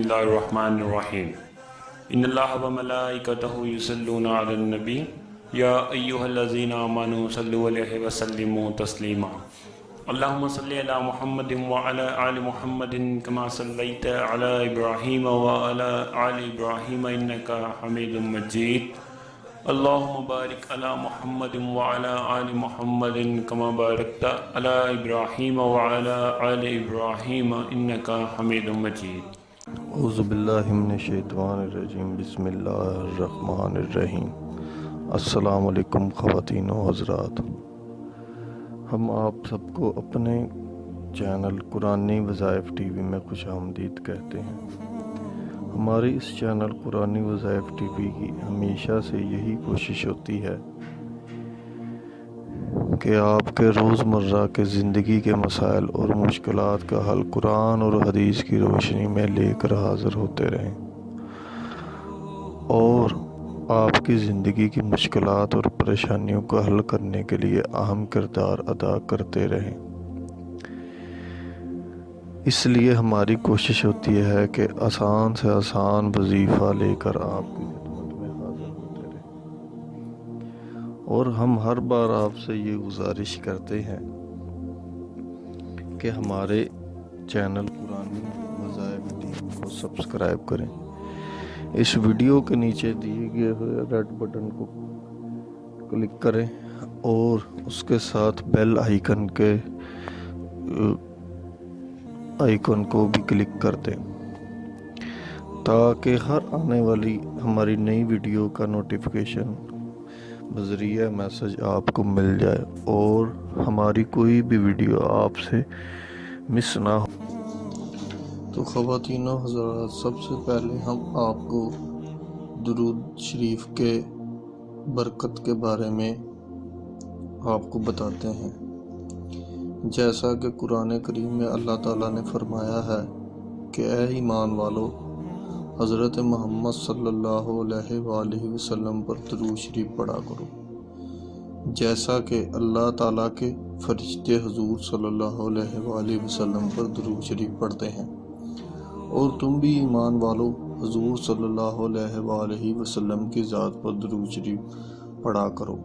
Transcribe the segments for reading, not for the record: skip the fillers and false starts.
Bismillahirrahmanirrahim. Inna Allaha wa malaikatahu yusalluna 'alan nabi ya ayyuhallazina amanu sallu 'alaihi wa sallimu taslima. Allahumma salli ala Muhammadin wa ala ali Muhammadin kama sallaita ala Ibrahim wa ala ali Ibrahim innaka Hamidum Majid. Allahumma barik ala Muhammadin wa ala ali Muhammadin kama barakta ala Ibrahim wa ala ali Ibrahim innaka Hamidum Majid. اعوذ باللہ من الشیطان الرجیم بسم اللہ الرحمن الرحیم۔ السلام علیکم خواتین و حضرات، ہم آپ سب کو اپنے چینل قرآنی وظائف ٹی وی میں خوش آمدید کہتے ہیں۔ ہماری اس چینل قرآنی وظائف ٹی وی کی ہمیشہ سے یہی کوشش ہوتی ہے کہ آپ کے روزمرہ کے زندگی کے مسائل اور مشکلات کا حل قرآن اور حدیث کی روشنی میں لے کر حاضر ہوتے رہیں اور آپ کی زندگی کی مشکلات اور پریشانیوں کا حل کرنے کے لیے اہم کردار ادا کرتے رہیں۔ اس لیے ہماری کوشش ہوتی ہے کہ آسان سے آسان وظیفہ لے کر آپ کی خدمت میں حاضر ہوتے رہیں، اور ہم ہر بار آپ سے یہ گزارش کرتے ہیں کہ ہمارے چینل قرآنی وظائف ٹی وی کو سبسکرائب کریں۔ اس ویڈیو کے نیچے دیے گئے ہوئے ریڈ بٹن کو کلک کریں اور اس کے ساتھ بیل آئیکن کو بھی کلک کر دیں تاکہ ہر آنے والی ہماری نئی ویڈیو کا نوٹیفیکیشن بذریعہ میسج آپ کو مل جائے اور ہماری کوئی بھی ویڈیو آپ سے مس نہ ہو۔ تو خواتین و حضرات، سب سے پہلے ہم آپ کو درود شریف کے برکت کے بارے میں آپ کو بتاتے ہیں۔ جیسا کہ قرآن کریم میں اللہ تعالیٰ نے فرمایا ہے کہ اے ایمان والو، حضرت محمد صلی اللہ علیہ وآلہ وسلم پر درود شریف پڑھا کرو، جیسا کہ اللہ تعالیٰ کے فرشتے حضور صلی اللہ علیہ وآلہ وسلم پر درود شریف پڑھتے ہیں، اور تم بھی ایمان والو حضور صلی اللہ علیہ وآلہ وسلم کی ذات پر درود شریف پڑھا کرو۔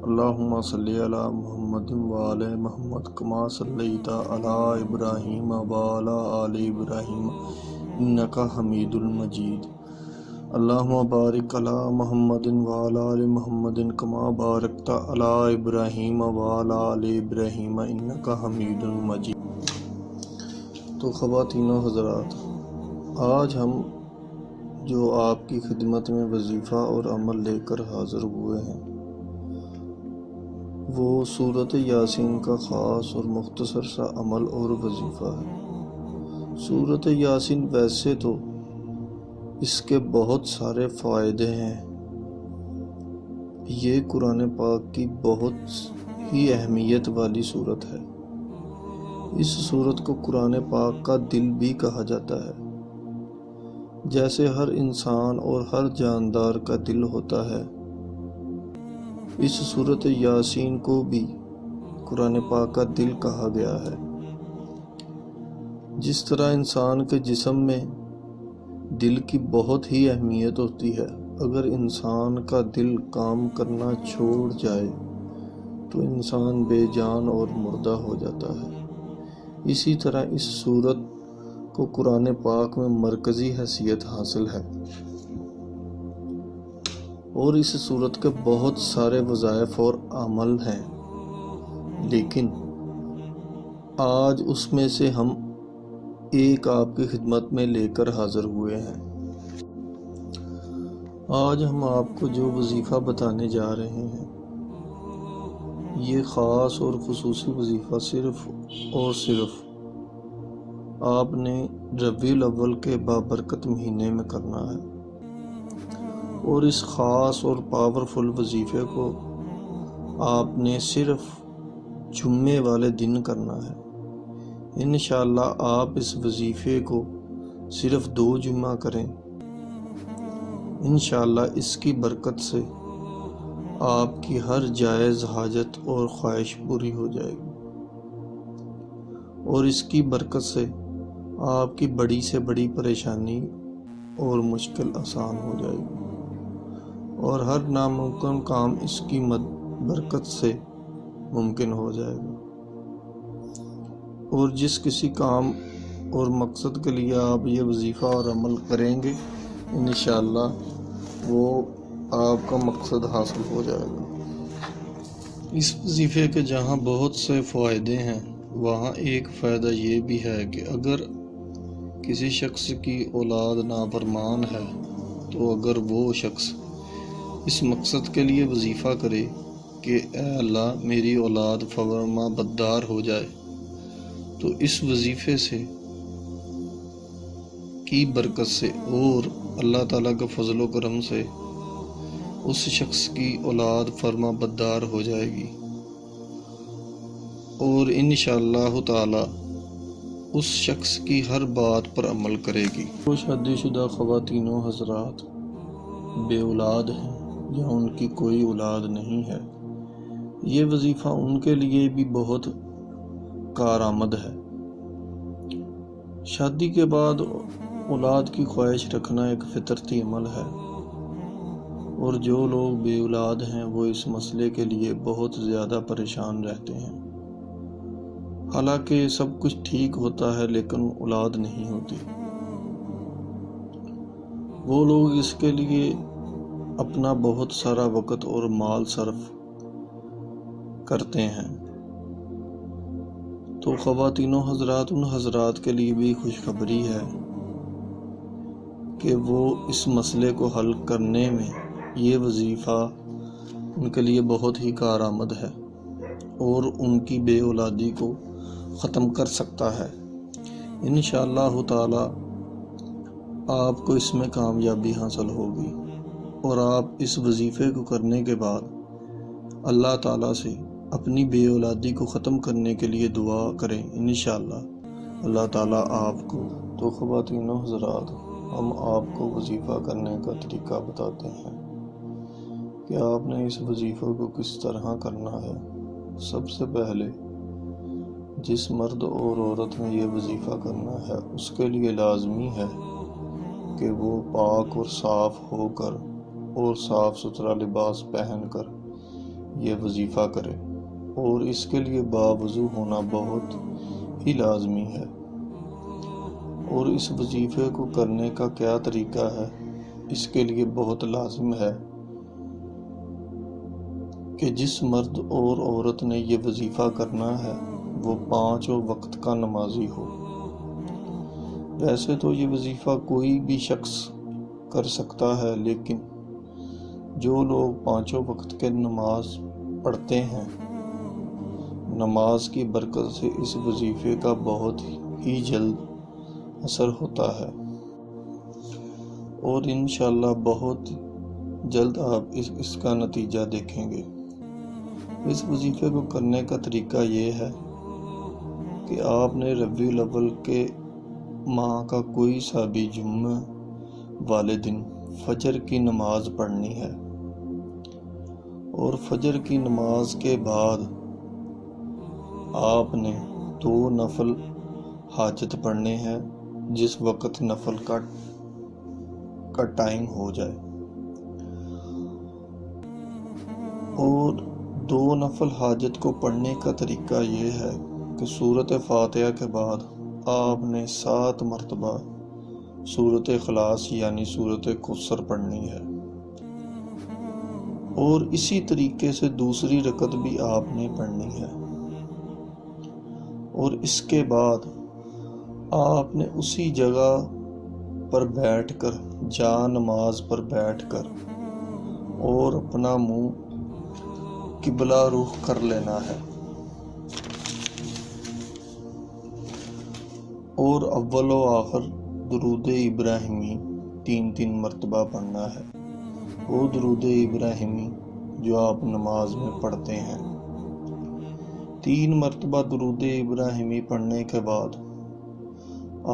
اللہم صلی علی محمد وعلی محمد کما صلیت علی ابراہیم وعلی آل ابراہیم انکا حمید المجید۔ اللہم بارک علی محمد وعلی آل محمد کما بارکت علی ابراہیم وعلی آل ابراہیم انکا حمید المجید۔ تو خواتین و حضرات، آج ہم جو آپ کی خدمت میں وظیفہ اور عمل لے کر حاضر ہوئے ہیں وہ سورۃ یاسین کا خاص اور مختصر سا عمل اور وظیفہ ہے۔ سورۃ یاسین ویسے تو اس کے بہت سارے فائدے ہیں، یہ قرآن پاک کی بہت ہی اہمیت والی صورت ہے۔ اس صورت کو قرآن پاک کا دل بھی کہا جاتا ہے، جیسے ہر انسان اور ہر جاندار کا دل ہوتا ہے، اس سورۃ یاسین کو بھی قرآن پاک کا دل کہا گیا ہے۔ جس طرح انسان کے جسم میں دل کی بہت ہی اہمیت ہوتی ہے، اگر انسان کا دل کام کرنا چھوڑ جائے تو انسان بے جان اور مردہ ہو جاتا ہے، اسی طرح اس سورت کو قرآن پاک میں مرکزی حیثیت حاصل ہے، اور اس سورت کے بہت سارے وظائف اور عمل ہیں، لیکن آج اس میں سے ہم ایک آپ کی خدمت میں لے کر حاضر ہوئے ہیں۔ آج ہم آپ کو جو وظیفہ بتانے جا رہے ہیں یہ خاص اور خصوصی وظیفہ صرف اور صرف آپ نے ربیع الاول کے بابرکت مہینے میں کرنا ہے، اور اس خاص اور پاورفل وظیفے کو آپ نے صرف جمعے والے دن کرنا ہے۔ انشاءاللہ آپ اس وظیفے کو صرف 2 جمعہ کریں، انشاءاللہ اس کی برکت سے آپ کی ہر جائز حاجت اور خواہش پوری ہو جائے گی، اور اس کی برکت سے آپ کی بڑی سے بڑی پریشانی اور مشکل آسان ہو جائے گی، اور ہر ناممکن کام اس کی برکت سے ممکن ہو جائے گا، اور جس کسی کام اور مقصد کے لیے آپ یہ وظیفہ اور عمل کریں گے انشاءاللہ وہ آپ کا مقصد حاصل ہو جائے گا۔ اس وظیفے کے جہاں بہت سے فائدے ہیں، وہاں ایک فائدہ یہ بھی ہے کہ اگر کسی شخص کی اولاد نافرمان ہے تو اگر وہ شخص اس مقصد کے لیے وظیفہ کرے کہ اے اللہ میری اولاد فرما بردار ہو جائے، تو اس وظیفے سے کی برکت سے اور اللہ تعالیٰ کے فضل و کرم سے اس شخص کی اولاد فرما بردار ہو جائے گی، اور انشاءاللہ تعالی اس شخص کی ہر بات پر عمل کرے گی۔ وہ شادی شدہ خواتین و حضرات بے اولاد ہیں یا ان کی کوئی اولاد نہیں ہے، یہ وظیفہ ان کے لیے بھی بہت کارآمد ہے۔ شادی کے بعد اولاد کی خواہش رکھنا ایک فطرتی عمل ہے، اور جو لوگ بے اولاد ہیں وہ اس مسئلے کے لیے بہت زیادہ پریشان رہتے ہیں۔ حالانکہ سب کچھ ٹھیک ہوتا ہے لیکن اولاد نہیں ہوتی۔ وہ لوگ اس کے لیے اپنا بہت سارا وقت اور مال صرف کرتے ہیں۔ تو خواتین و حضرات، ان حضرات کے لیے بھی خوشخبری ہے کہ وہ اس مسئلے کو حل کرنے میں یہ وظیفہ ان کے لیے بہت ہی کارآمد ہے اور ان کی بے اولادی کو ختم کر سکتا ہے۔ انشاءاللہ تعالی آپ کو اس میں کامیابی حاصل ہوگی، اور آپ اس وظیفے کو کرنے کے بعد اللہ تعالیٰ سے اپنی بے اولادی کو ختم کرنے کے لیے دعا کریں، انشاءاللہ اللہ تعالیٰ آپ کو۔ تو خواتین و حضرات، ہم آپ کو وظیفہ کرنے کا طریقہ بتاتے ہیں کہ آپ نے اس وظیفے کو کس طرح کرنا ہے۔ سب سے پہلے جس مرد اور عورت نے یہ وظیفہ کرنا ہے اس کے لیے لازمی ہے کہ وہ پاک اور صاف ہو کر اور صاف ستھرا لباس پہن کر یہ وظیفہ کرے، اور اس کے لیے باوضو ہونا بہت ہی لازمی ہے۔ اور اس وظیفے کو کرنے کا کیا طریقہ ہے، اس کے لیے بہت لازم ہے کہ جس مرد اور عورت نے یہ وظیفہ کرنا ہے وہ 5 وقت کا نمازی ہو۔ ویسے تو یہ وظیفہ کوئی بھی شخص کر سکتا ہے، لیکن جو لوگ 5 وقت کے نماز پڑھتے ہیں، نماز کی برکت سے اس وظیفے کا بہت ہی جلد اثر ہوتا ہے، اور انشاءاللہ بہت جلد آپ اس کا نتیجہ دیکھیں گے۔ اس وظیفے کو کرنے کا طریقہ یہ ہے کہ آپ نے ربیع الاول کے ماہ کا کوئی سا بھی جمعہ والے دن فجر کی نماز پڑھنی ہے، اور فجر کی نماز کے بعد آپ نے 2 نفل حاجت پڑھنے ہیں جس وقت نفل کا ٹائم ہو جائے، اور 2 نفل حاجت کو پڑھنے کا طریقہ یہ ہے کہ سورۃ فاتحہ کے بعد آپ نے 7 مرتبہ سورۃ اخلاص یعنی سورۃ کوثر پڑھنی ہے، اور اسی طریقے سے دوسری رکعت بھی آپ نے پڑھنی ہے، اور اس کے بعد آپ نے اسی جگہ پر بیٹھ کر جا نماز پر بیٹھ کر اور اپنا منہ قبلہ رخ کر لینا ہے، اور اول و آخر درود ابراہیمی 3 مرتبہ پڑھنا ہے۔ وہ درود ابراہیمی جو آپ نماز میں پڑھتے ہیں، 3 مرتبہ درود ابراہیمی پڑھنے کے بعد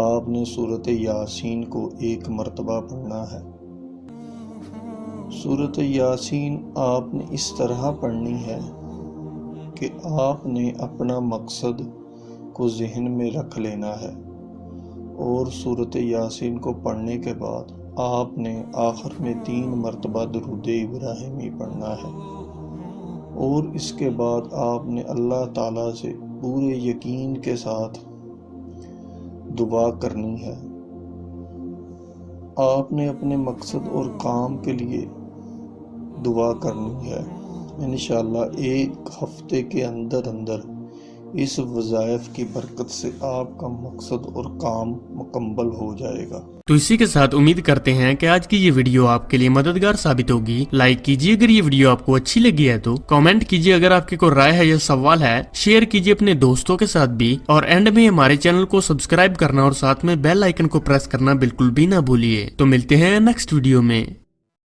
آپ نے سورۃ یاسین کو 1 مرتبہ پڑھنا ہے۔ سورۃ یاسین آپ نے اس طرح پڑھنی ہے کہ آپ نے اپنا مقصد کو ذہن میں رکھ لینا ہے، اور سورۃ یاسین کو پڑھنے کے بعد آپ نے آخر میں 3 مرتبہ درود ابراہیمی پڑھنا ہے، اور اس کے بعد آپ نے اللہ تعالیٰ سے پورے یقین کے ساتھ دعا کرنی ہے۔ آپ نے اپنے مقصد اور کام کے لیے دعا کرنی ہے۔ انشاءاللہ 1 ہفتے کے اندر اس وظائف کی برکت سے آپ کا مقصد اور کام مکمل ہو جائے گا۔ تو اسی کے ساتھ امید کرتے ہیں کہ آج کی یہ ویڈیو آپ کے لیے مددگار ثابت ہوگی۔ لائک کیجیے اگر یہ ویڈیو آپ کو اچھی لگی ہے تو، کامنٹ کیجیے اگر آپ کی کوئی رائے ہے یا سوال ہے، شیئر کیجیے اپنے دوستوں کے ساتھ بھی، اور اینڈ میں ہمارے چینل کو سبسکرائب کرنا اور ساتھ میں بیل آئیکن کو پریس کرنا بالکل بھی نہ بھولیے۔ تو ملتے ہیں نیکسٹ ویڈیو میں۔